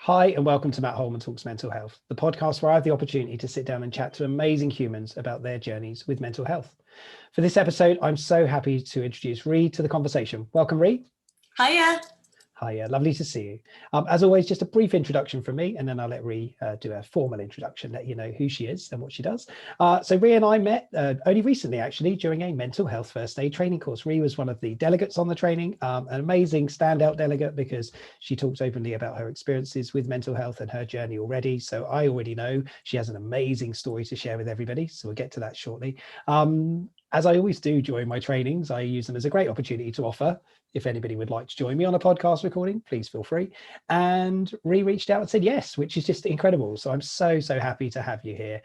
Hi, and welcome to Matt Holman Talks Mental Health, the podcast where I have the opportunity to sit down and chat to amazing humans about their journeys with mental health. For this episode, I'm so happy to introduce Rhi to the conversation. Welcome, Rhi. Hiya. Hiya, lovely to see you. As always, just a brief introduction from me, and then I'll let Rhi do a formal introduction, let you know who she is and what she does. So Rhi and I met only recently, actually, during a mental health first aid training course. Rhi was one of the delegates on the training, an amazing standout delegate because she talks openly about her experiences with mental health and her journey already. So I already know she has an amazing story to share with everybody. So we'll get to that shortly. As I always do during my trainings, I use them as a great opportunity to offer. If anybody would like to join me on a podcast recording, please feel free. And Rhi reached out and said yes, which is just incredible. So I'm so happy to have you here.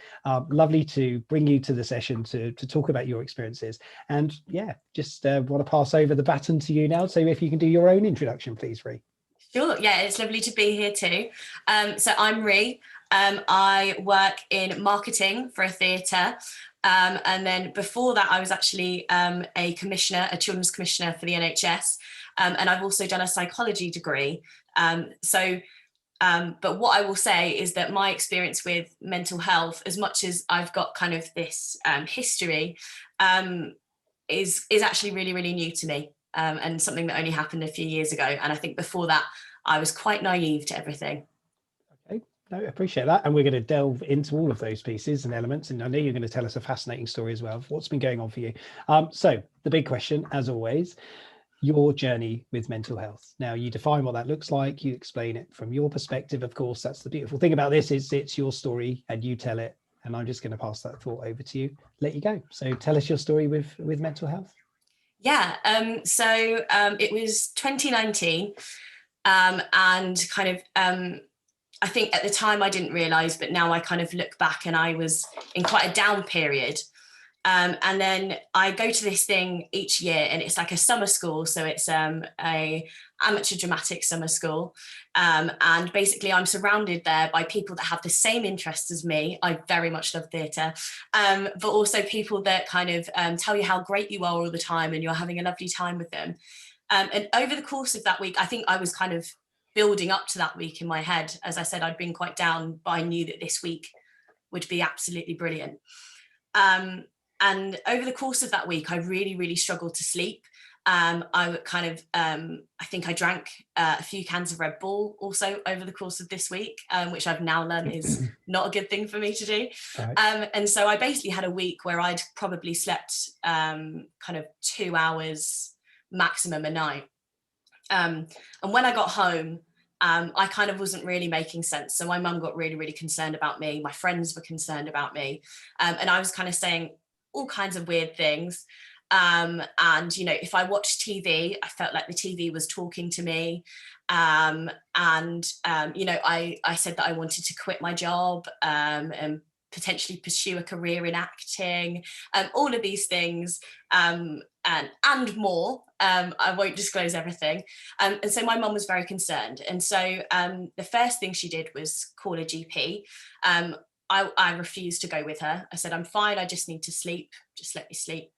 Lovely to bring you to the session to talk about your experiences. And yeah, just want to pass over the baton to you now. So if you can do your own introduction, please, Rhi. Sure, yeah, it's lovely to be here too. So I'm Rhi. I work in marketing for a theatre. And then before that, I was actually a children's commissioner for the NHS. And I've also done a psychology degree. But what I will say is that my experience with mental health, as much as I've got kind of this history, is actually really, really new to me. And something that only happened a few years ago. And I think before that, I was quite naive to everything. Okay, no, I appreciate that. And we're going to delve into all of those pieces and elements. And I know you're going to tell us a fascinating story as well of what's been going on for you. So the big question, as always, your journey with mental health. Now, you define what that looks like. You explain it from your perspective. Of course, that's the beautiful thing about this is it's your story and you tell it. And I'm just going to pass that thought over to you, let you go. So tell us your story with mental health. Yeah, so it was 2019 and kind of, I think at the time I didn't realise, but now I kind of look back and I was in quite a down period. And then I go to this thing each year and it's like a summer school. So it's a amateur dramatic summer school. And basically I'm surrounded there by people that have the same interests as me. I very much love theatre, but also people that kind of tell you how great you are all the time and you're having a lovely time with them. And over the course of that week, I think I was kind of building up to that week in my head. As I said, I'd been quite down, but I knew that this week would be absolutely brilliant. And over the course of that week, I really, really struggled to sleep. I think I drank a few cans of Red Bull also over the course of this week, which I've now learned is not a good thing for me to do. Right. And so I basically had a week where I'd probably slept kind of 2 hours maximum a night. And when I got home, I kind of wasn't really making sense. So my mum got really, really concerned about me. My friends were concerned about me. And I was kind of saying all kinds of weird things. And, you know, if I watched TV, I felt like the TV was talking to me. You know, I said that I wanted to quit my job and potentially pursue a career in acting, all of these things, and more. I won't disclose everything. And so my mum was very concerned. And so the first thing she did was call a GP. I refused to go with her. I said, I'm fine. I just need to sleep. Just let me sleep.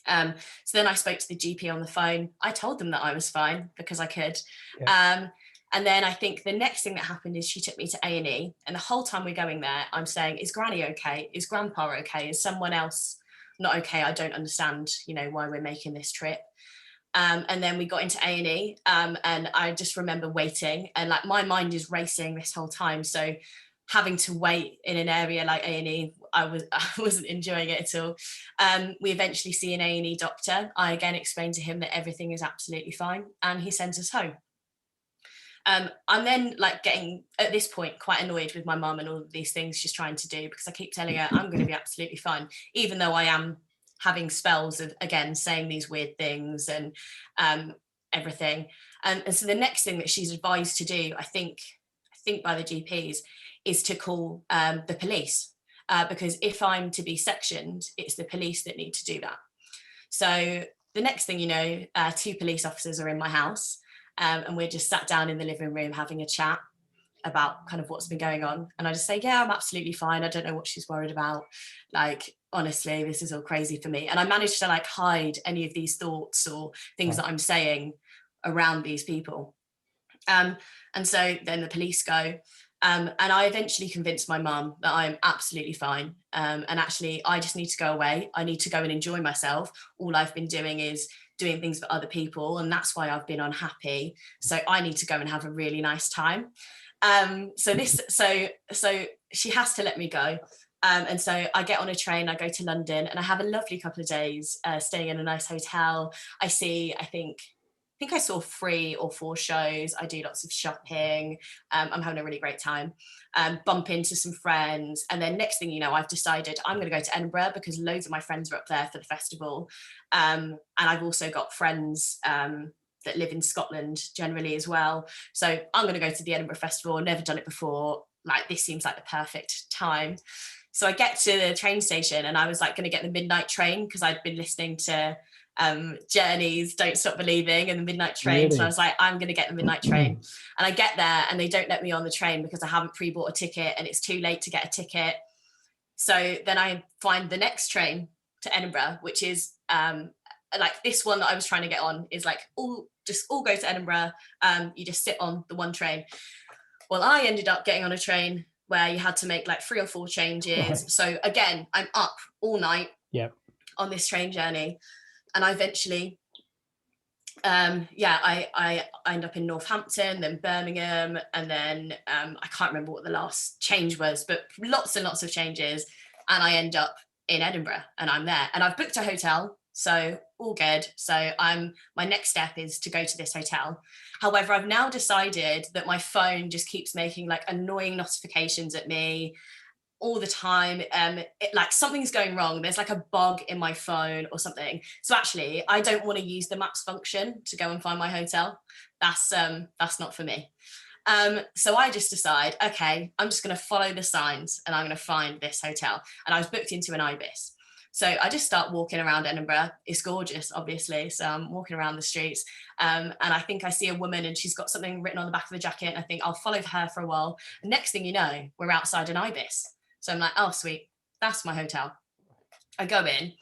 So then I spoke to the GP on the phone. I told them that I was fine because I could. Yeah. And then I think the next thing that happened is she took me to A&E. And the whole time we're going there, I'm saying, is Granny okay? Is Grandpa okay? Is someone else not okay? I don't understand, you know, why we're making this trip. And then we got into A&E, and I just remember waiting, and like my mind is racing this whole time. So having to wait in an area like A&E, I wasn't enjoying it at all. We eventually see an A&E doctor. I again explained to him that everything is absolutely fine, and he sends us home. I'm then like getting at this point quite annoyed with my mum and all of these things she's trying to do, because I keep telling her I'm going to be absolutely fine, even though I am having spells of, again, saying these weird things and everything. And so the next thing that she's advised to do, I think by the GPs, is to call the police, because if I'm to be sectioned, it's the police that need to do that. So the next thing you know, 2 police officers are in my house, and we're just sat down in the living room having a chat about kind of what's been going on. And I just say, yeah, I'm absolutely fine. I don't know what she's worried about. Like, honestly, this is all crazy for me. And I managed to like hide any of these thoughts or things that I'm saying around these people. And so then the police go. And I eventually convinced my mum that I'm absolutely fine. And actually, I just need to go away. I need to go and enjoy myself. All I've been doing is doing things for other people. And that's why I've been unhappy. So I need to go and have a really nice time. So she has to let me go. And so I get on a train, I go to London, and I have a lovely couple of days staying in a nice hotel. I think I saw 3 or 4 shows. I do lots of shopping. I'm having a really great time. Bump into some friends. And then next thing you know, I've decided I'm going to go to Edinburgh because loads of my friends are up there for the festival. And I've also got friends that live in Scotland generally as well. So I'm going to go to the Edinburgh Festival. Never done it before. Like, this seems like the perfect time. So I get to the train station and I was like going to get the midnight train because I'd been listening to Journey's Don't Stop Believing and the midnight train. Really? So I was like, I'm going to get the midnight train. And I get there and they don't let me on the train because I haven't pre-bought a ticket and it's too late to get a ticket. So then I find the next train to Edinburgh, which is like this one that I was trying to get on is like all go to Edinburgh. You just sit on the one train. Well, I ended up getting on a train where you had to make like 3 or 4 changes. Right. So again, I'm up all night on this train journey. And I eventually, I end up in Northampton, then Birmingham, and then I can't remember what the last change was, but lots and lots of changes. And I end up in Edinburgh and I'm there. And I've booked a hotel, so all good. So my next step is to go to this hotel. However, I've now decided that my phone just keeps making like annoying notifications at me all the time. Like something's going wrong. There's like a bug in my phone or something. So actually, I don't want to use the maps function to go and find my hotel. That's not for me. So I just decide, okay, I'm just going to follow the signs and I'm going to find this hotel. And I was booked into an ibis. So I just start walking around Edinburgh. It's gorgeous, obviously. So I'm walking around the streets and I think I see a woman and she's got something written on the back of the jacket. And I think I'll follow her for a while. And next thing you know, we're outside an ibis. So I'm like, oh, sweet, that's my hotel. I go in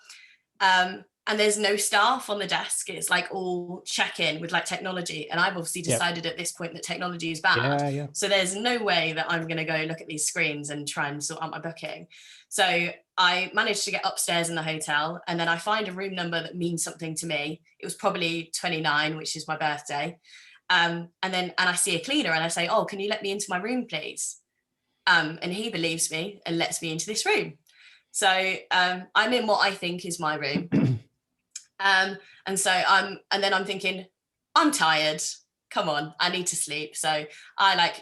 and there's no staff on the desk. It's like all check-in with like technology. And I've obviously decided at this point that technology is bad. Yeah. So there's no way that I'm going to go look at these screens and try and sort out my booking. So I managed to get upstairs in the hotel and then I find a room number that means something to me. It was probably 29, which is my birthday. And I see a cleaner and I say, oh, can you let me into my room, please? And he believes me and lets me into this room. So I'm in what I think is my room. And then I'm thinking, I'm tired. Come on, I need to sleep. So I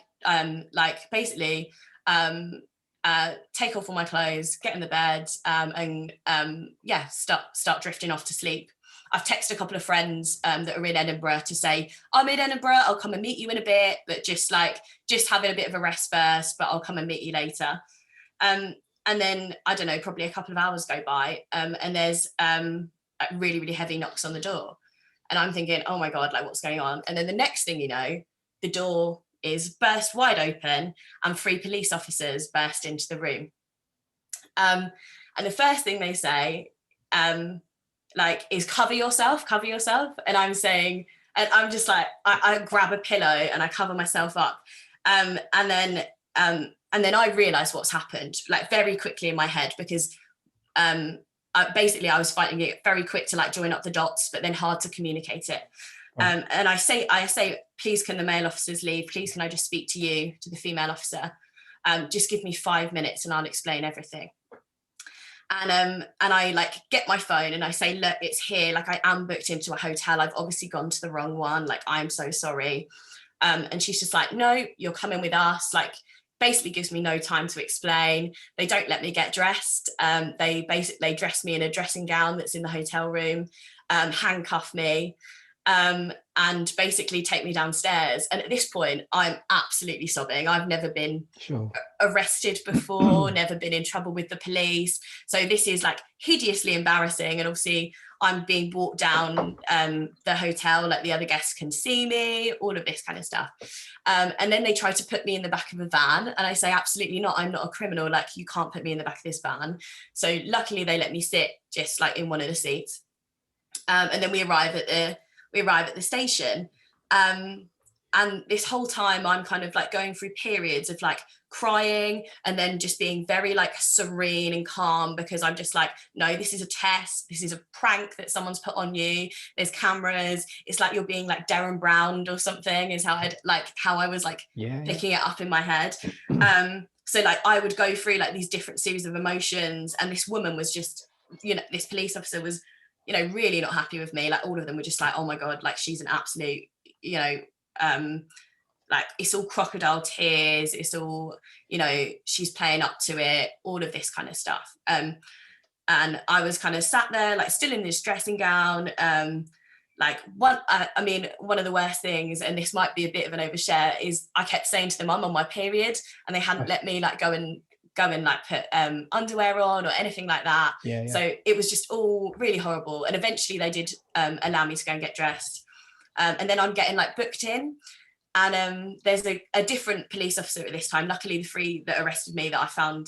basically take off all my clothes, get in the bed, and start drifting off to sleep. I've texted a couple of friends that are in Edinburgh to say, I'm in Edinburgh, I'll come and meet you in a bit, but just having a bit of a rest first, but I'll come and meet you later. And then, I don't know, probably a couple of hours go by and there's really, really heavy knocks on the door. And I'm thinking, oh my God, like what's going on? And then the next thing you know, the door is burst wide open and 3 police officers burst into the room. And the first thing they say, is cover yourself. And I'm saying, and I'm just like, I grab a pillow and I cover myself up. And then I realize what's happened, like very quickly in my head, because I was finding it very quick to like join up the dots, but then hard to communicate it. And I say, please, can the male officers leave? Please, can I just speak to you, to the female officer? Just give me 5 minutes and I'll explain everything. And I like get my phone and I say, look, it's here. Like I am booked into a hotel. I've obviously gone to the wrong one. Like, I'm so sorry. And she's just like, no, you're coming with us. Like, basically gives me no time to explain. They don't let me get dressed. They basically dress me in a dressing gown that's in the hotel room, handcuff me, and basically take me downstairs. And at this point, I'm absolutely sobbing. I've never been arrested before, never been in trouble with the police. So this is like hideously embarrassing. And obviously I'm being walked down the hotel, like the other guests can see me, all of this kind of stuff. And then they try to put me in the back of a van. And I say, absolutely not. I'm not a criminal. Like, you can't put me in the back of this van. So luckily they let me sit just like in one of the seats. And then we arrive at the station. And And this whole time I'm kind of like going through periods of like crying and then just being very like serene and calm, because I'm just like, no, this is a test. This is a prank that someone's put on you. There's cameras. It's like you're being like Darren Browned or something, is how I was like picking it up in my head. So like I would go through like these different series of emotions, and this woman was just, you know, this police officer was, you know, really not happy with me. Like all of them were just like, oh my God, like she's an absolute, you know, like it's all crocodile tears, it's all, you know, she's playing up to it, all of this kind of stuff. And I was kind of sat there like still in this dressing gown. Like one of the worst things, and this might be a bit of an overshare, is I kept saying to them I'm on my period, and they hadn't let me like go and like put underwear on or anything like that. So it was just all really horrible. And eventually they did allow me to go and get dressed. And then I'm getting like booked in, and there's a different police officer at this time. Luckily the 3 that arrested me that I found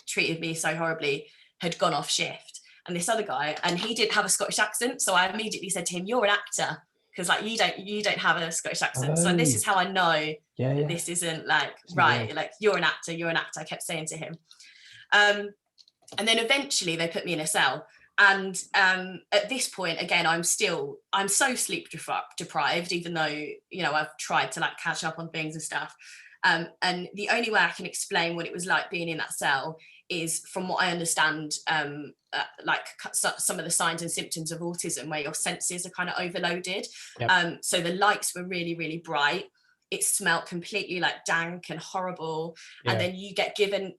treated me so horribly had gone off shift, and this other guy, and he didn't have a Scottish accent, so I immediately said to him, you're an actor, because like you don't have a Scottish accent. So this is how I know that this isn't like right. Like you're an actor, I kept saying to him. And then eventually they put me in a cell. And at this point, again, I'm so sleep deprived, even though, you know, I've tried to like catch up on things and stuff. And the only way I can explain what it was like being in that cell is, from what I understand, like some of the signs and symptoms of autism, where your senses are kind of overloaded. So the lights were really, really bright. It smelled completely like dank and horrible. And then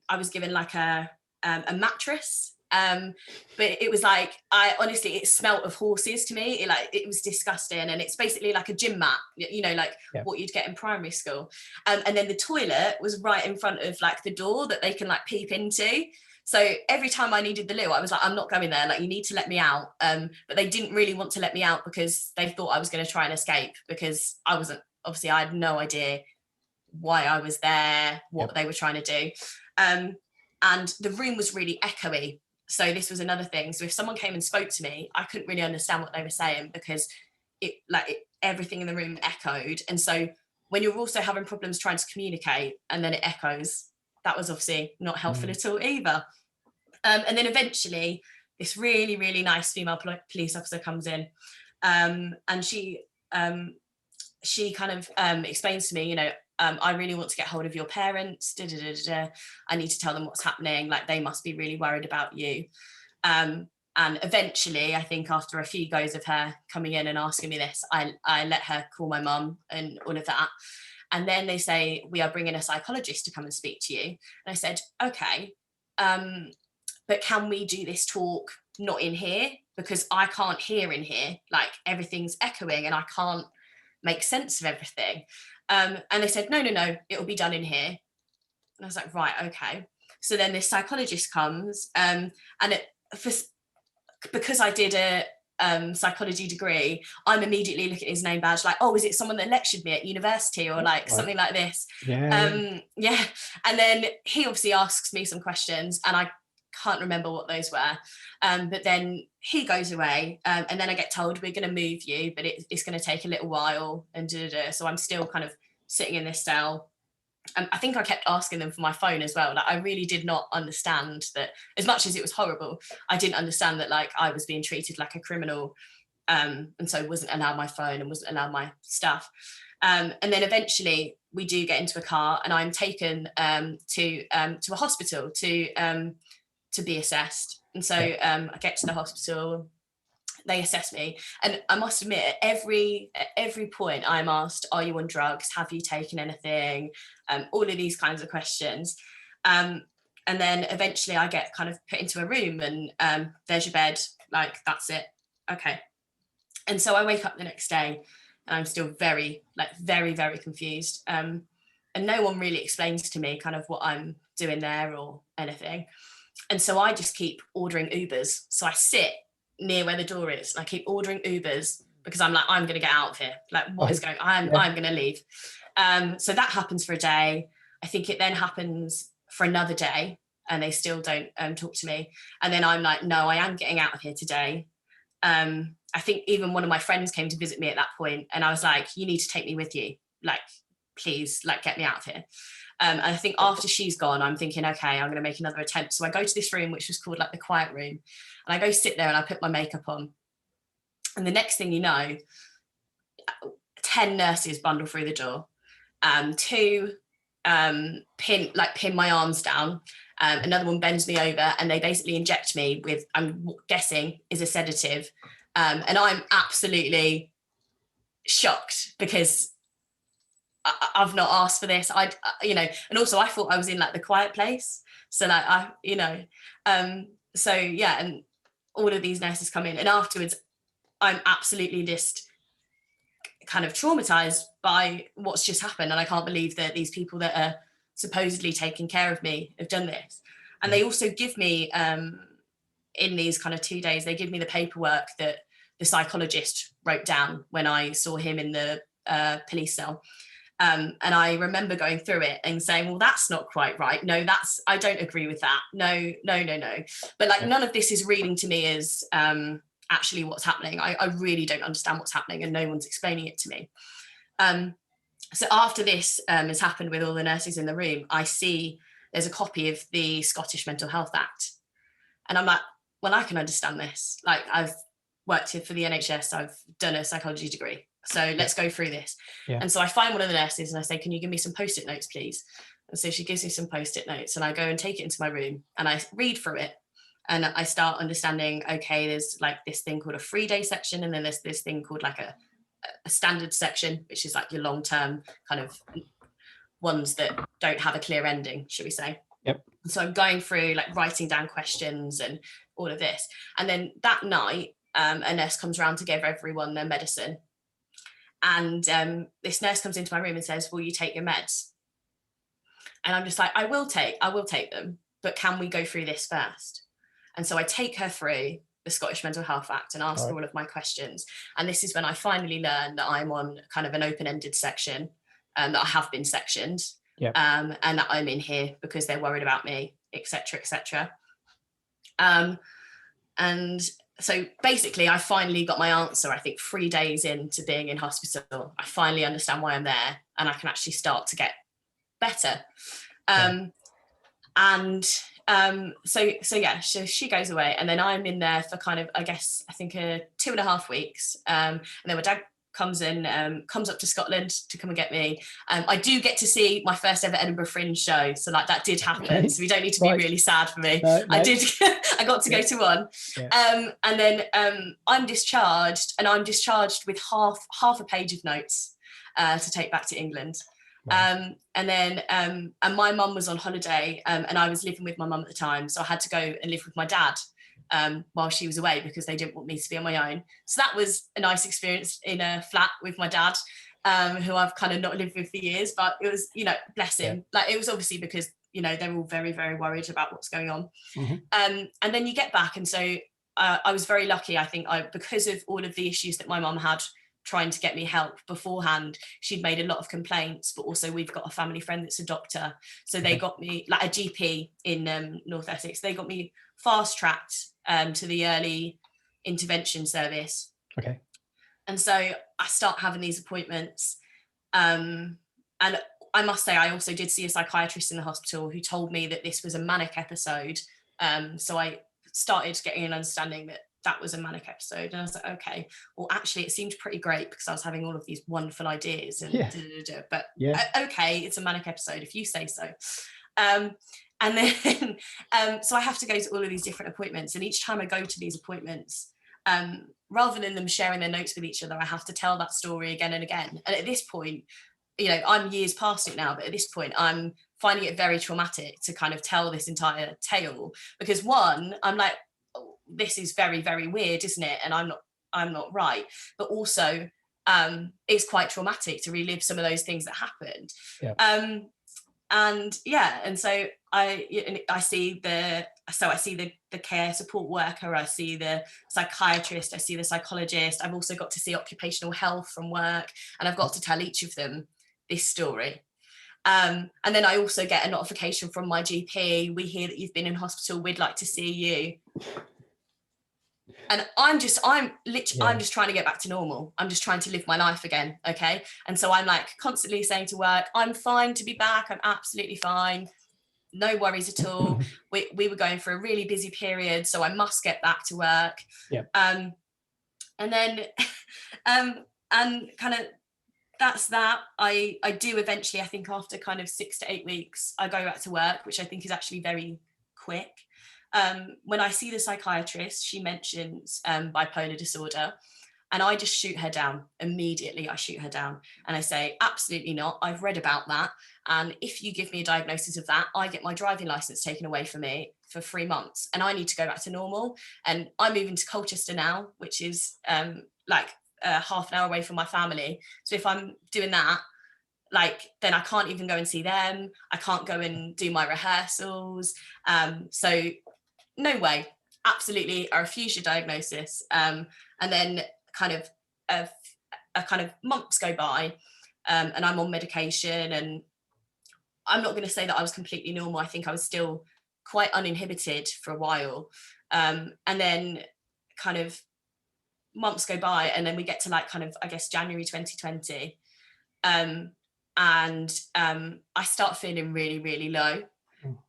I was given like a mattress. But it was like, it smelt of horses to me. It was disgusting. And it's basically like a gym mat, you know, like what you'd get in primary school. And then the toilet was right in front of like the door that they can like peep into. So every time I needed the loo, I was like, I'm not going there. Like, you need to let me out. But they didn't really want to let me out because they thought I was going to try and escape, because I had no idea why I was there, what they were trying to do. And the room was really echoey. So this was another thing. So if someone came and spoke to me, I couldn't really understand what they were saying, because everything in the room echoed. And so when you're also having problems trying to communicate and then it echoes, that was obviously not helpful at all either. And then eventually this really, really nice female police officer comes in, and she kind of explains to me, you know, I really want to get hold of your parents. I need to tell them what's happening. Like, they must be really worried about you. And eventually, I think after a few goes of her coming in and asking me this, I let her call my mum and all of that. And then they say, we are bringing a psychologist to come and speak to you. And I said, okay, but can we do this talk not in here? Because I can't hear in here. Like, everything's echoing and I can't make sense of everything. And they said, no, it'll be done in here. And I was like, right, okay. So then this psychologist comes, and because I did a psychology degree, I'm immediately looking at his name badge like, oh, is it someone that lectured me at university or like something like this? And then he obviously asks me some questions and I can't remember what those were, but then he goes away, and then I get told, we're going to move you, but it's going to take a little while, and so I'm still kind of sitting in this cell. I think I kept asking them for my phone as well. Like, I really did not understand that, as much as it was horrible, I didn't understand that like I was being treated like a criminal, and so wasn't allowed my phone and wasn't allowed my stuff. And then eventually we do get into a car and I'm taken to a hospital to be assessed. And so I get to the hospital, they assess me, and I must admit, at every point I'm asked, are you on drugs, have you taken anything, all of these kinds of questions, and then eventually I get kind of put into a room and there's your bed, like, that's it, okay. And so I wake up the next day and I'm still very, very confused, and no one really explains to me kind of what I'm doing there or anything. And so I just keep ordering Ubers. So I sit near where the door is and I keep ordering Ubers because I'm like, I'm going to get out of here. Like, what is going on? I'm going to leave. So that happens for a day. I think it then happens for another day and they still don't talk to me. And then I'm like, no, I am getting out of here today. I think even one of my friends came to visit me at that point and I was like, you need to take me with you. like, please, like, get me out of here. And I think after she's gone, I'm thinking, okay, I'm going to make another attempt. So I go to this room, which was called like the quiet room, and I go sit there and I put my makeup on. And the next thing you know, 10 nurses bundle through the door, 2 pin my arms down, another one bends me over, and they basically inject me with, I'm guessing is a sedative, and I'm absolutely shocked because I've not asked for this. And also I thought I was in like the quiet place, so like so yeah, and all of these nurses come in, and afterwards I'm absolutely just kind of traumatized by what's just happened, and I can't believe that these people that are supposedly taking care of me have done this. And they also give me in these kind of 2 days, they give me the paperwork that the psychologist wrote down when I saw him in the police cell. And I remember going through it and saying, well, that's not quite right. No, I don't agree with that. No. But like, none of this is reading to me as actually what's happening. I really don't understand what's happening, and no one's explaining it to me. So after this has happened with all the nurses in the room, I see there's a copy of the Scottish Mental Health Act. And I'm like, well, I can understand this. Like, I've worked here for the NHS, I've done a psychology degree. So let's go through this. Yeah. And so I find one of the nurses and I say, can you give me some Post-it notes, please? And so she gives me some Post-it notes, and I go and take it into my room and I read through it. And I start understanding, okay, there's like this thing called a 3-day section, and then there's this thing called like a standard section, which is like your long-term kind of ones that don't have a clear ending, should we say. Yep. So I'm going through like writing down questions and all of this. And then that night, a nurse comes around to give everyone their medicine. And this nurse comes into my room and says, will you take your meds? And I'm just like, I will take them, but can we go through this first? And so I take her through the Scottish Mental Health Act and ask her all of my questions. And this is when I finally learned that I'm on kind of an open-ended section, and that I have been sectioned, and that I'm in here because they're worried about me, etc., etc. And so basically I finally got my answer, I think 3 days into being in hospital. I finally understand why I'm there, and I can actually start to get better. So she goes away, and then I'm in there for kind of, I guess, I think 2.5 weeks. And then my dad comes up to Scotland to come and get me. I do get to see my first ever Edinburgh Fringe show, so like that did happen. So we don't need to be really sad for me. No. I got to go to one. And then I'm discharged, and I'm discharged with half a page of notes to take back to England. Wow. And my mum was on holiday, and I was living with my mum at the time, so I had to go and live with my dad while she was away because they didn't want me to be on my own. So that was a nice experience in a flat with my dad, who I've kind of not lived with for years, but it was, bless him. Like, it was obviously because, they're all very, very worried about what's going on. Mm-hmm. And then you get back. And so I was very lucky, I think, because of all of the issues that my mum had trying to get me help beforehand, she'd made a lot of complaints, but also we've got a family friend that's a doctor, so they got me, like a GP in North Essex, they got me fast tracked to the early intervention service. Okay. And so I start having these appointments, and I must say I also did see a psychiatrist in the hospital who told me that this was a manic episode, so I started getting an understanding that was a manic episode, and I was like, okay, well, actually it seemed pretty great because I was having all of these wonderful ideas and but okay, it's a manic episode if you say so. And then so I have to go to all of these different appointments, and each time I go to these appointments, rather than them sharing their notes with each other, I have to tell that story again and again. And at this point, I'm years past it now, but at this point I'm finding it very traumatic to kind of tell this entire tale, because one, I'm like, this is very, very weird, isn't it? And I'm not right. But also it's quite traumatic to relive some of those things that happened. And so I see the care support worker, I see the psychiatrist, I see the psychologist. I've also got to see occupational health from work, and I've got to tell each of them this story. And then I also get a notification from my GP. We hear that you've been in hospital. We'd like to see you. And I'm just trying to get back to normal. I'm just trying to live my life again. Okay. And so I'm like constantly saying to work, I'm fine to be back. I'm absolutely fine. No worries at all. We were going for a really busy period, so I must get back to work. Yeah. And then, and kind of that's that. I do eventually, I think after kind of 6 to 8 weeks, I go back to work, which I think is actually very quick. When I see the psychiatrist, she mentions bipolar disorder, and I just shoot her down immediately. I shoot her down and I say, absolutely not. I've read about that. And if you give me a diagnosis of that, I get my driving license taken away from me for 3 months and I need to go back to normal. And I'm moving to Colchester now, which is like half an hour away from my family. So if I'm doing that, like, then I can't even go and see them. I can't go and do my rehearsals. So no way. Absolutely, I refuse your diagnosis. And then kind of a kind of months go by, and I'm on medication, and I'm not going to say that I was completely normal. I think I was still quite uninhibited for a while, and then kind of months go by, and then we get to like kind of, I guess, January 2020, and I start feeling really, really low,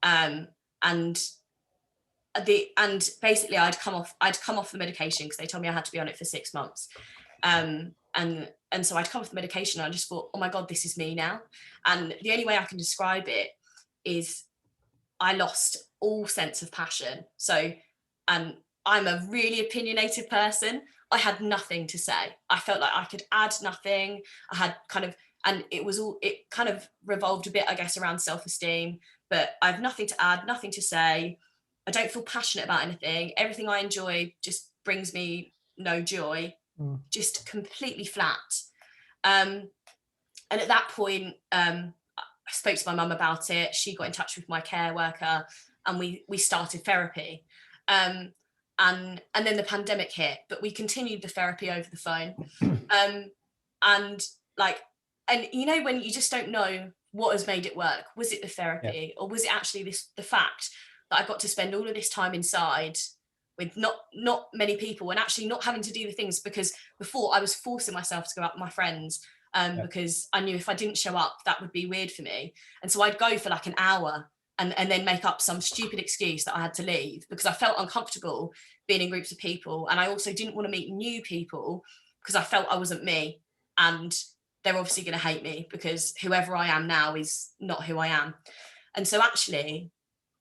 and basically I'd come off the medication because they told me I had to be on it for 6 months, and so I'd come off the medication and I just thought, oh my god, this is me now. And the only way I can describe it is I lost all sense of passion. So, and I'm a really opinionated person. I had nothing to say. I felt like I could add nothing. I had kind of, and it kind of revolved a bit, I guess, around self-esteem, but I have nothing to add, nothing to say. I don't feel passionate about anything. Everything I enjoy just brings me no joy, just completely flat. And at that point, I spoke to my mum about it. She got in touch with my care worker and we started therapy. And then the pandemic hit, but we continued the therapy over the phone. And you know, when you just don't know what has made it work, was it the therapy, or was it actually the fact that I got to spend all of this time inside with not many people, and actually not having to do the things, because before I was forcing myself to go out with my friends, because I knew if I didn't show up, that would be weird for me. And so I'd go for like an hour and then make up some stupid excuse that I had to leave because I felt uncomfortable being in groups of people. And I also didn't want to meet new people because I felt I wasn't me. And they're obviously going to hate me because whoever I am now is not who I am. And so actually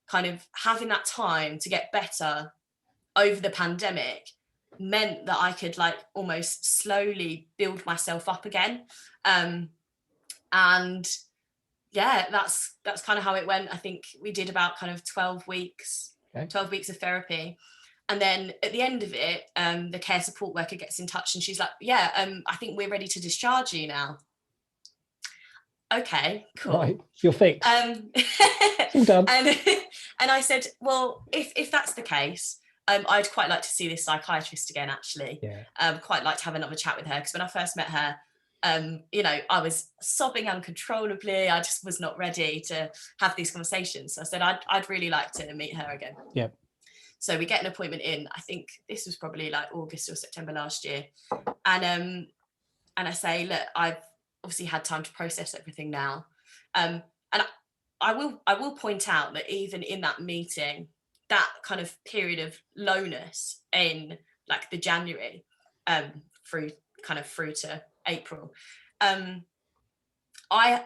kind of having that time to get better over the pandemic meant that I could like almost slowly build myself up again. And yeah, that's kind of how it went. I think we did about kind of 12 weeks of therapy. And then at the end of it, the care support worker gets in touch and she's like, I think we're ready to discharge you now. Okay, cool. Right, you're fixed. All done. And I said, well, if that's the case, I'd quite like to see this psychiatrist again, actually. Quite like to have another chat with her, because when I first met her, you know, I was sobbing uncontrollably. I just was not ready to have these conversations. So I said, I'd really like to meet her again. Yeah. So we get an appointment in, I think this was probably like August or September last year. And I say, look, I've obviously had time to process everything now. And I will point out that even in that meeting, that kind of period of lowness in like the January through to April, I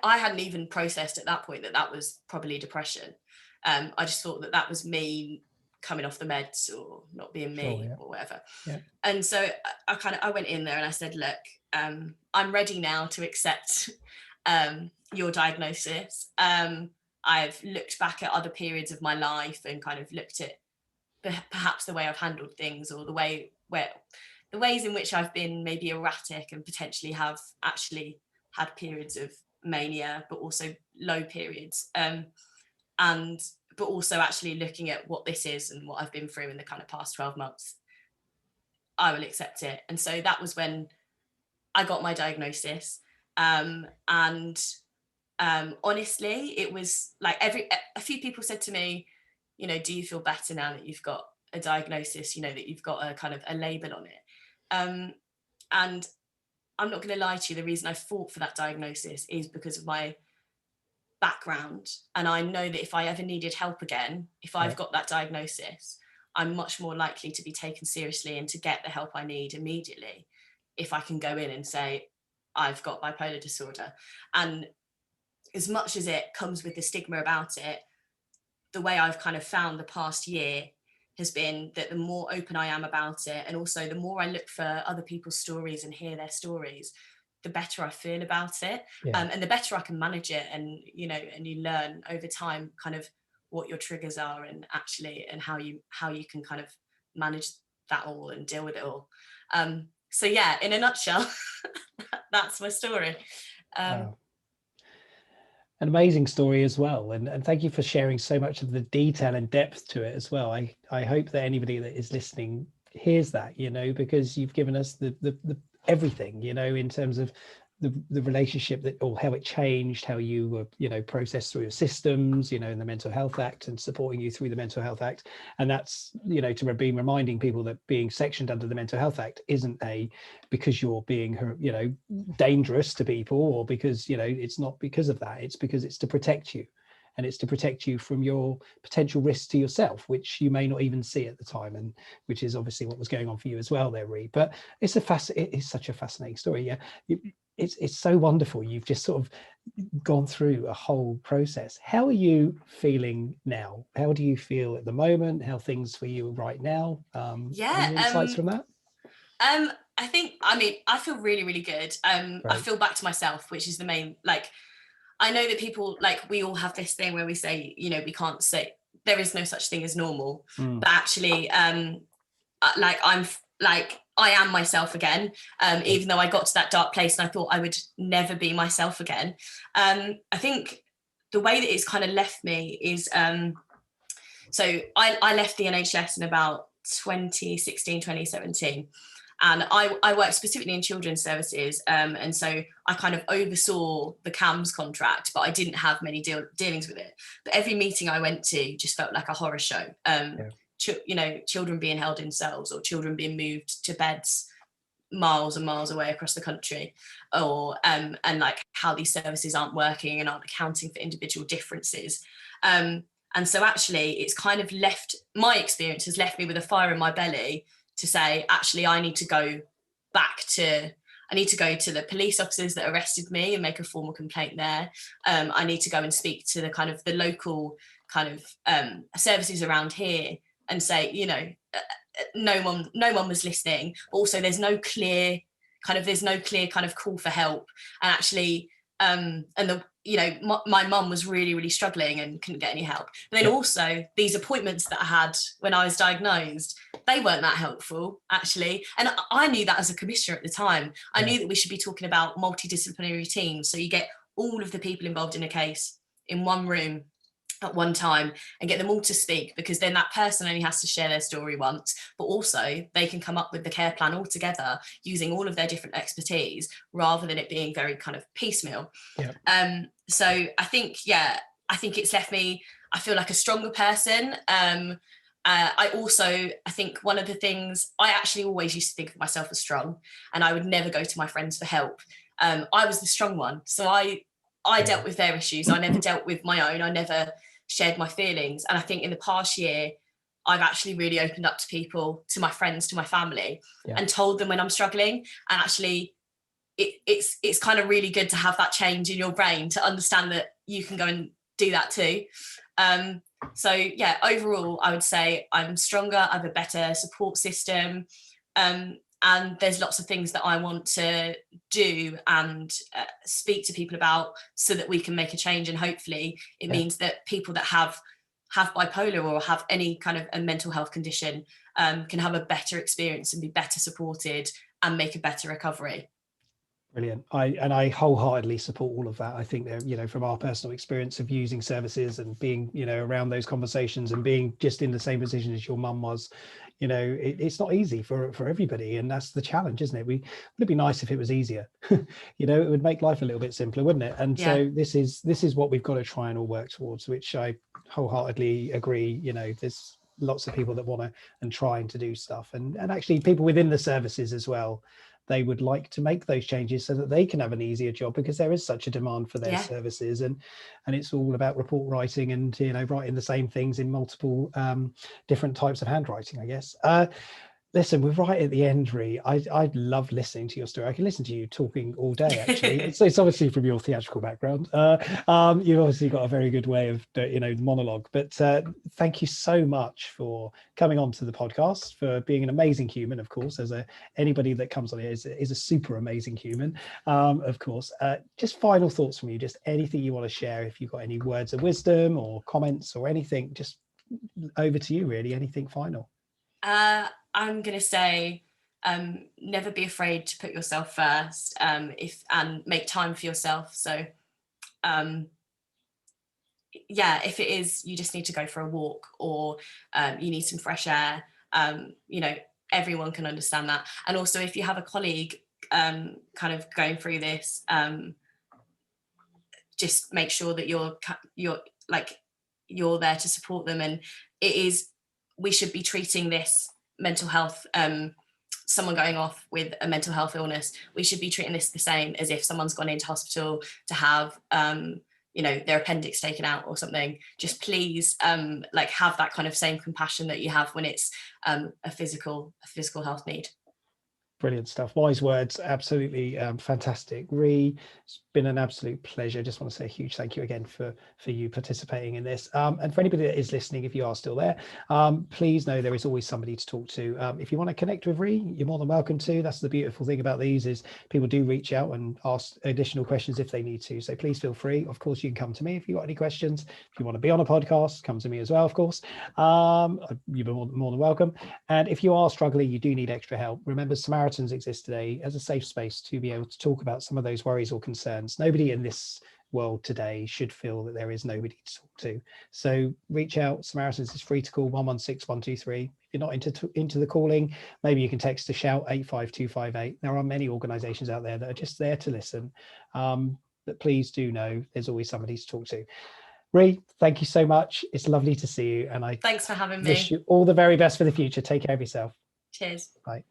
hadn't even processed at that point that was probably depression. I just thought that was me coming off the meds or not being me or whatever. And so I went in there and I said, look, I'm ready now to accept your diagnosis. I've looked back at other periods of my life and kind of looked at perhaps the way I've handled things, or the ways in which I've been maybe erratic and potentially have actually had periods of mania, but also low periods. But also actually looking at what this is and what I've been through in the kind of past 12 months, I will accept it. And so that was when I got my diagnosis. Honestly, it was like a few people said to me, you know, do you feel better now that you've got a diagnosis, you know, that you've got a kind of a label on it. And I'm not going to lie to you, the reason I fought for that diagnosis is because of my background. And I know that if I ever needed help again, if I've got that diagnosis, I'm much more likely to be taken seriously and to get the help I need immediately if I can go in and say, I've got bipolar disorder. And as much as it comes with the stigma about it, the way I've kind of found the past year has been that the more open I am about it, and also the more I look for other people's stories and hear their stories, the better I feel about it. And the better I can manage it. And, you know, and you learn over time kind of what your triggers are and actually, and how you can kind of manage that all and deal with it all. So yeah, in a nutshell, that's my story. Wow. An amazing story as well, and thank you for sharing so much of the detail and depth to it as well. I hope that anybody that is listening hears that, you know, because you've given us the everything, you know, in terms of the relationship that, or how it changed, how you were, you know, processed through your systems, you know, in the Mental Health Act and supporting you through the Mental Health Act. And that's, you know, to be reminding people that being sectioned under the Mental Health Act isn't because you're being, you know, dangerous to people, or because, you know, it's not because of that. It's because it's to protect you. And it's to protect you from your potential risks to yourself, which you may not even see at the time, and which is obviously what was going on for you as well there, Rhi. But it is such a fascinating story. Yeah, it's so wonderful. You've just sort of gone through a whole process. How are you feeling now? How do you feel at the moment? How are things for you right now? Any insights from that? I think, I mean, I feel really, really good. I feel back to myself, which is the main, like, I know that people, like, we all have this thing where we say, you know, we can't say there is no such thing as normal, but actually, like, I am myself again, even though I got to that dark place and I thought I would never be myself again. I think the way that it's kind of left me is, so I left the NHS in about 2016, 2017. And I worked specifically in children's services. And so I kind of oversaw the CAMS contract, but I didn't have many dealings with it. But every meeting I went to just felt like a horror show. You know, children being held in cells, or children being moved to beds miles and miles away across the country, or and like how these services aren't working and aren't accounting for individual differences. And so actually it's kind of my experience has left me with a fire in my belly to say, actually, I need to go to the police officers that arrested me and make a formal complaint there. I need to go and speak to the kind of the local kind of services around here and say, you know, no one was listening. Also, there's no clear kind of call for help. And actually, you know, my mum was really, really struggling and couldn't get any help. But then also these appointments that I had when I was diagnosed, they weren't that helpful, actually. And I knew that as a commissioner at the time. I knew that we should be talking about multidisciplinary teams. So you get all of the people involved in a case in one room at one time and get them all to speak, because then that person only has to share their story once, but also they can come up with the care plan all together using all of their different expertise, rather than it being very kind of piecemeal. So I think it's left me, I feel like a stronger person. I think one of the things, I actually always used to think of myself as strong, and I would never go to my friends for help. I was the strong one, so I dealt with their issues. I never dealt with my own. I never shared my feelings. And I think in the past year, I've actually really opened up to people, to my friends, to my family, and told them when I'm struggling. And actually, it's kind of really good to have that change in your brain to understand that you can go and do that too. So yeah, overall, I would say I'm stronger. I have a better support system. And there's lots of things that I want to do and speak to people about, so that we can make a change. And hopefully it means that people that have bipolar or have any kind of a mental health condition can have a better experience and be better supported and make a better recovery. Brilliant. I wholeheartedly support all of that. I think that, you know, from our personal experience of using services and being, you know, around those conversations and being just in the same position as your mum was, you know, it's not easy for everybody, and that's the challenge, isn't it? Would it be nice if it was easier? You know, it would make life a little bit simpler, wouldn't it? And so this is what we've got to try and all work towards, which I wholeheartedly agree. You know, lots of people that want to and trying to do stuff, and actually people within the services as well, they would like to make those changes so that they can have an easier job, because there is such a demand for their services, and it's all about report writing and, you know, writing the same things in multiple different types of handwriting, I guess. Listen, we're right at the end, Rhi. I love listening to your story. I can listen to you talking all day, actually. It's obviously from your theatrical background. You've obviously got a very good way of, you know, monologue. But thank you so much for coming on to the podcast, for being an amazing human, of course. As anybody that comes on here is a super amazing human, of course. Just final thoughts from you, just anything you want to share. If you've got any words of wisdom or comments or anything, just over to you, really. Anything final? I'm going to say, never be afraid to put yourself first, and make time for yourself. So, if it is, you just need to go for a walk, or you need some fresh air, you know, everyone can understand that. And also, if you have a colleague kind of going through this, just make sure that you're there to support them. And we should be treating this mental health, someone going off with a mental health illness, we should be treating this the same as if someone's gone into hospital to have you know, their appendix taken out or something. Just please have that kind of same compassion that you have when it's a physical health need. Brilliant stuff. Wise words. Absolutely fantastic. Rhi, it's been an absolute pleasure. Just want to say a huge thank you again for you participating in this. And for anybody that is listening, if you are still there, please know there is always somebody to talk to. If you want to connect with Rhi, you're more than welcome to. That's the beautiful thing about these, is people do reach out and ask additional questions if they need to. So please feel free. Of course, you can come to me if you've got any questions. If you want to be on a podcast, come to me as well, of course. You're more than welcome. And if you are struggling, you do need extra help, remember Samaritans exist today as a safe space to be able to talk about some of those worries or concerns. Nobody in this world today should feel that there is nobody to talk to. So reach out. Samaritans is free to call 116 123. If you're not into the calling, maybe you can text to shout 85258. There are many organizations out there that are just there to listen. But please do know there's always somebody to talk to. Rhi, thank you so much. It's lovely to see you, and thanks for having me. Wish you all the very best for the future. Take care of yourself. Cheers. Bye.